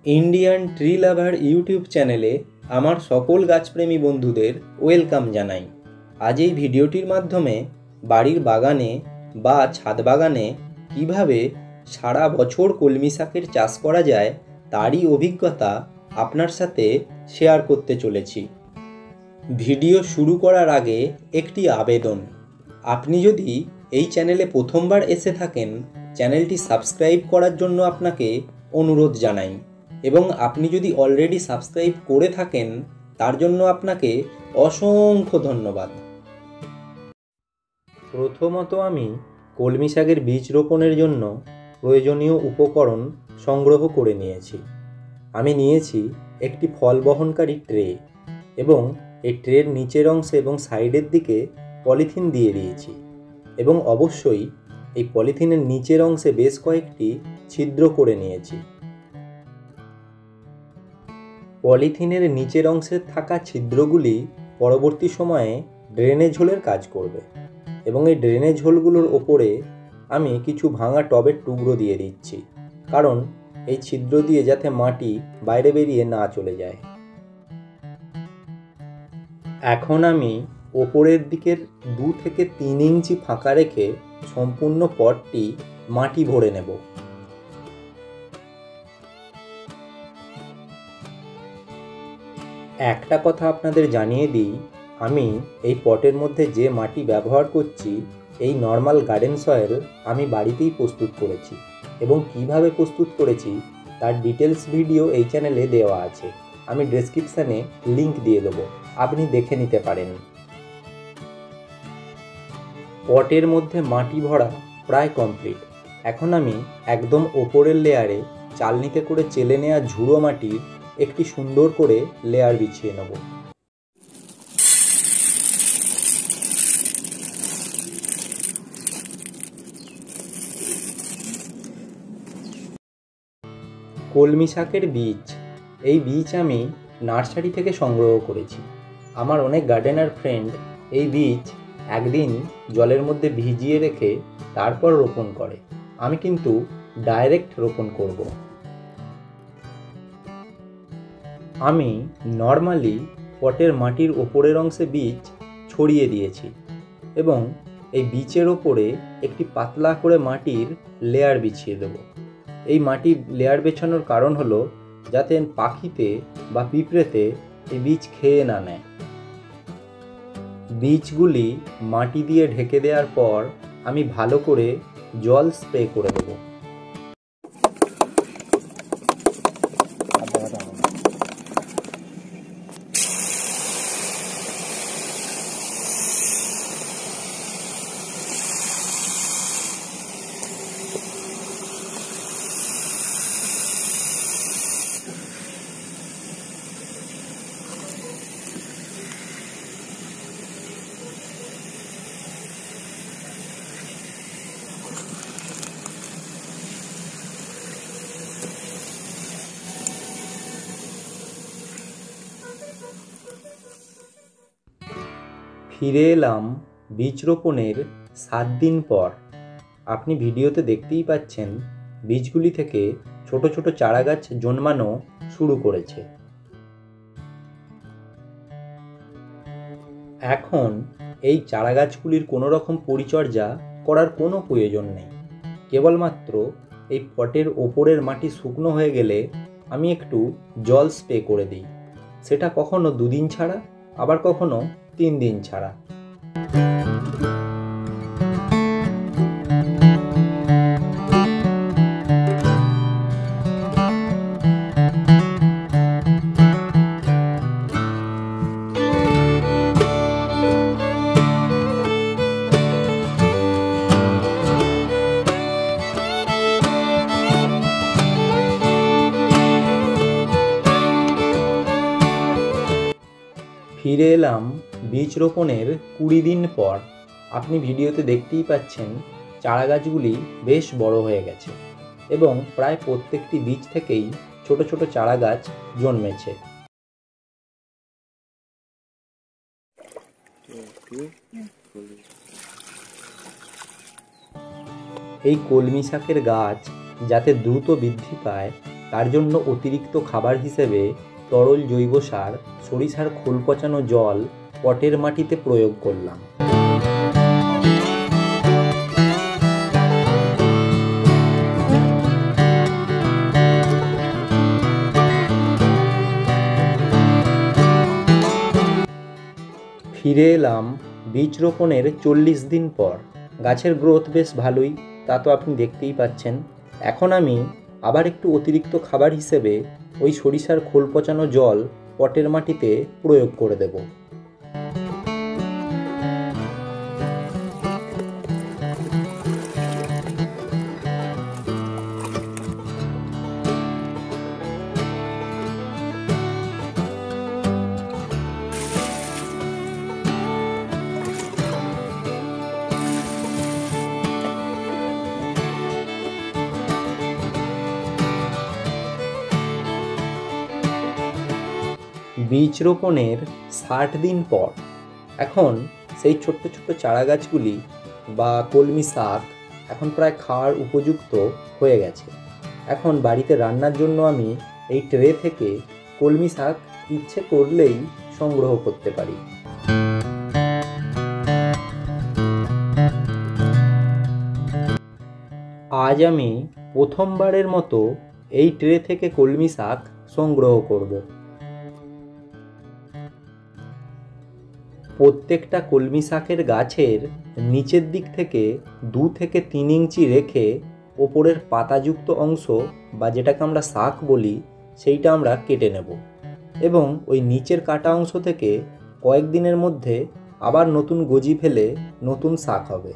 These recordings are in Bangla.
ইন্ডিয়ান ট্রি লাভার ইউটিউব চ্যানেলে আমার সকল গাছপ্রেমী বন্ধুদের ওয়েলকাম জানাই। আজ এই ভিডিওটির মাধ্যমে বাড়ির বাগানে বা ছাদ বাগানে কিভাবে সারা বছর কলমি শাকের চাষ করা যায় তারই অভিজ্ঞতা আপনার সাথে শেয়ার করতে চলেছি। ভিডিও শুরু করার আগে একটি আবেদন, আপনি যদি এই চ্যানেলে প্রথমবার এসে থাকেন চ্যানেলটি সাবস্ক্রাইব করার জন্য আপনাকে অনুরোধ জানাই, এবং আপনি যদি অলরেডি সাবস্ক্রাইব করে থাকেন তার জন্য আপনাকে অসংখ্য ধন্যবাদ। প্রথমত আমি কলমি শাকের বীজ রোপণের জন্য প্রয়োজনীয় উপকরণ সংগ্রহ করে নিয়েছি। আমি নিয়েছি একটি ফল বহনকারী ট্রে, এবং এই ট্রের নিচের অংশে এবং সাইডের দিকে পলিথিন দিয়ে দিয়েছি, এবং অবশ্যই এই পলিথিনের নিচের অংশে বেশ কয়েকটি ছিদ্র করে নিয়েছি। পলিথিনের নিচের অংশে থাকা ছিদ্রগুলি পরবর্তী সময়ে ড্রেনেজ হোলের কাজ করবে, এবং এই ড্রেনেজ হোলগুলোর ওপরে আমি কিছু ভাঙা টবের টুকরো দিয়ে দিচ্ছি, কারণ এই ছিদ্র দিয়ে যাতে মাটি বাইরে বেরিয়ে না চলে যায়। এখন আমি ওপরের দিকের 2 থেকে 3 ইঞ্চি ফাঁকা রেখে সম্পূর্ণ পটটি মাটি ভরে নেব। একটা কথা আপনাদের জানিয়ে দিই, আমি এই পটের মধ্যে যে মাটি ব্যবহার করছি এই নর্মাল গার্ডেন সয়েল আমি বাড়িতেই প্রস্তুত করেছি, এবং কিভাবে প্রস্তুত করেছি তার ডিটেলস ভিডিও এই চ্যানেলে দেওয়া আছে। আমি ডেসক্রিপশানে লিংক দিয়ে দেবো, আপনি দেখে নিতে পারেন। পটের মধ্যে মাটি ভরা প্রায় কমপ্লিট। এখন আমি একদম ওপরের লেয়ারে চালনিতে করে চেলে নেওয়া ঝুড়ো মাটির একটি সুন্দর করে লেয়ার বিছিয়ে নেব। কলমি শাকের বীজ, এই বীজ আমি নার্সারি থেকে সংগ্রহ করেছি। আমার অনেক গার্ডেনার ফ্রেন্ড এই বীজ একদিন জলের মধ্যে ভিজিয়ে রেখে তারপর রোপণ করে। আমি কিন্তু ডাইরেক্ট রোপণ করব। আমি নর্মালি পটের মাটির ওপরের অংশে বীজ ছড়িয়ে দিয়েছি, এবং এই বীজের ওপরে একটি পাতলা করে মাটির লেয়ার বিছিয়ে দেব। এই মাটির লেয়ার বেছানোর কারণ হলো যাতে পাখিতে বা পিঁপড়েতে এই বীজ খেয়ে না নেয়। বীজগুলি মাটি দিয়ে ঢেকে দেওয়ার পর আমি ভালো করে জল স্প্রে করে দেব। ফিরে এলাম বীজ রোপণের 7 দিন পর। আপনি ভিডিওতে দেখতেই পাচ্ছেন বীজগুলি থেকে ছোট ছোট চারা গাছ জন্মানো শুরু করেছে। এখন এই চারা গাছগুলির কোনো রকম পরিচর্যা করার কোনো প্রয়োজন নেই। কেবলমাত্র এই পটের ওপরের মাটি শুকনো হয়ে গেলে আমি একটু জল স্প্রে করে দিই। সেটা কখনো 2 দিন ছাড়া, আবার কখনো 3 দিন ছাড়া। ফিরে এলাম বীজ রোপণের 20 দিন পর। আপনি ভিডিওতে দেখতেই পাচ্ছেন চারা গাছগুলি বেশ বড় হয়ে গেছে, এবং প্রায় প্রত্যেকটি বীজ থেকেই ছোট ছোট চারা গাছ জন্মেছে। এই কলমি শাকের গাছ যাতে দ্রুত বৃদ্ধি পায় তার জন্য অতিরিক্ত খাবার হিসেবে তরল জৈব সার, সরিষার খোল পচানো জল পটের মাটিতে প্রয়োগ করলাম। ফিরে এলাম বীজ রোপণের 40 দিন পর। গাছের গ্রোথ বেশ ভালোই, তা তো আপনি দেখতেই পাচ্ছেন। এখন আমি আবার একটু অতিরিক্ত খাবার হিসেবে ওই সরিষার খোল পচানো জল পটের মাটিতে প্রয়োগ করে দেব। বীজ রোপণের 60 দিন পর এখন সেই ছোট্ট ছোট্ট চারা গাছগুলি বা কলমি শাক এখন প্রায় খাওয়ার উপযুক্ত হয়ে গেছে। এখন বাড়িতে রান্নার জন্য আমি এই ট্রে থেকে কলমি শাক ইচ্ছে করলেই সংগ্রহ করতে পারি। আজ আমি প্রথমবারের মতো এই ট্রে থেকে কলমি শাক সংগ্রহ করব। প্রত্যেকটা কলমি শাকের গাছের নিচের দিক থেকে 2 থেকে 3 ইঞ্চি রেখে ওপরের পাতাযুক্ত অংশ বা যেটাকে আমরা শাক বলি সেইটা আমরা কেটে নেব এবং ওই নিচের কাটা অংশ থেকে কয়েকদিনের মধ্যে আবার নতুন গজি ফেলে নতুন শাক হবে।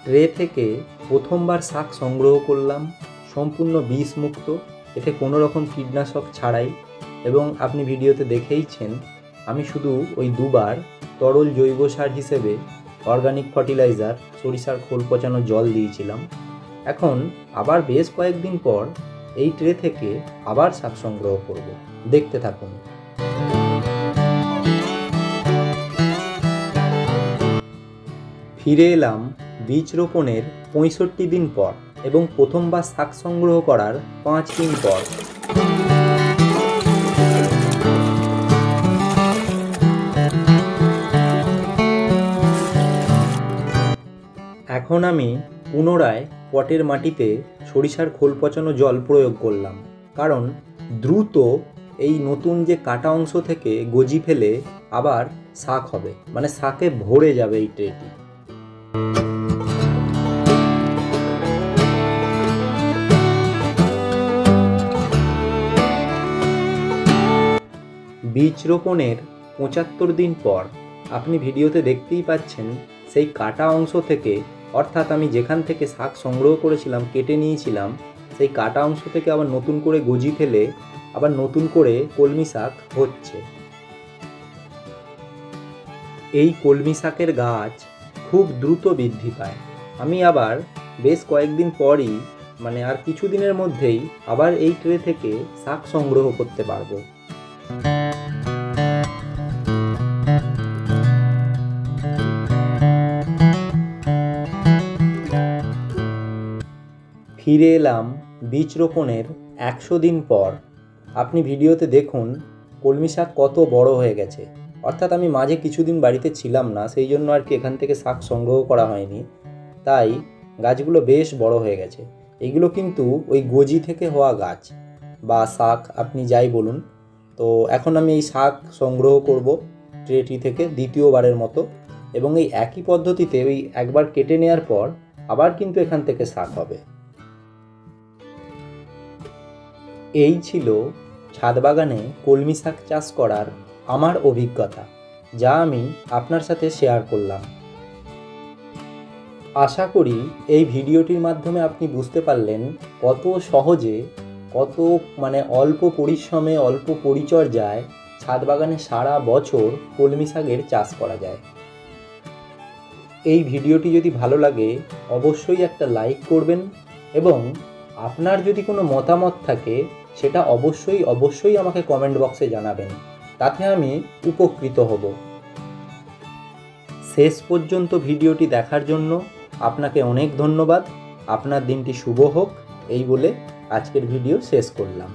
ট্রে থেকে প্রথমবার শাক সংগ্রহ করলাম, সম্পূর্ণ বিষমুক্ত, এতে কোনো রকম কীটনাশক ছাড়াই। এবং আপনি ভিডিওতে দেখেইছেন আমি শুধু ওই 2 বার তরল জৈব সার হিসেবে অর্গানিক ফার্টিলাইজার, সরিষার খোল পচানো জল দিয়েছিলাম। এখন আবার বেশ কয়েকদিন পর এই ট্রে থেকে আবার শাক সংগ্রহ করব, দেখতে থাকুন। ফিরে এলাম বীজ রোপণের 65 দিন পর এবং প্রথমবার শাক সংগ্রহ করার 5 দিন পর। এখন আমি পুনরায় পটের মাটিতে সরিষার খোল পচানো জল প্রয়োগ করলাম, কারণ দ্রুত এই নতুন যে কাটা অংশ থেকে গজি ফেলে আবার শাক হবে, মানে শাকে ভরে যাবে এই ট্রেটি। বীজ রোপণের 75 দিন পর আপনি ভিডিওতে দেখতেই পাচ্ছেন সেই কাটা অংশ থেকে, অর্থাৎ আমি যেখান থেকে শাক সংগ্রহ করেছিলাম, কেটে নিয়েছিলাম, সেই কাটা অংশ থেকে আবার নতুন করে গজি ফেলে আবার নতুন করে কলমি শাক হচ্ছে। এই কলমি শাকের গাছ খুব দ্রুত বৃদ্ধি পায়। আমি আবার বেশ কয়েকদিন পরই, মানে আর কিছুদিনের মধ্যেই আবার এই ট্রে থেকে শাক সংগ্রহ করতে পারবো। ফিরে এলাম বীজ রোপণের 100 দিন পর। আপনি ভিডিওতে দেখুন কলমি শাক কত বড় হয়ে গেছে। অর্থাৎ আমি মাঝে কিছুদিন বাড়িতে ছিলাম না, সেই জন্য আর কি এখান থেকে শাক সংগ্রহ করা হয়নি, তাই গাছগুলো বেশ বড় হয়ে গেছে। এগুলো কিন্তু ওই গজি থেকে হওয়া গাছ বা শাক, আপনি যাই বলুন। তো এখন আমি এই শাক সংগ্রহ করব ট্রেটি থেকে দ্বিতীয়বারের মতো, এবং এই একই পদ্ধতিতে ওই একবার কেটে নেওয়ার পর আবার কিন্তু এখান থেকে শাক হবে। এই ছিল ছাদ বাগানে কলমি শাক চাষ করার আমার অভিজ্ঞতা, যা আমি আপনার সাথে শেয়ার করলাম। আশা করি এই ভিডিওটির মাধ্যমে আপনি বুঝতে পারলেন কত সহজে, কত অল্প পরিশ্রমে, অল্প পরিচর্যায় ছাদ বাগানে সারা বছর কলমি শাকের চাষ করা যায়। এই ভিডিওটি যদি ভালো লাগে অবশ্যই একটা লাইক করবেন এবং আপনার যদি কোনো মতামত থাকে সেটা অবশ্যই আমাকে কমেন্ট বক্সে জানাবেন, তাতে আমি উপকৃত হব। শেষ পর্যন্ত ভিডিওটি দেখার জন্য আপনাকে অনেক ধন্যবাদ। আপনার দিনটি শুভ হোক এই বলে আজকের ভিডিও শেষ করলাম।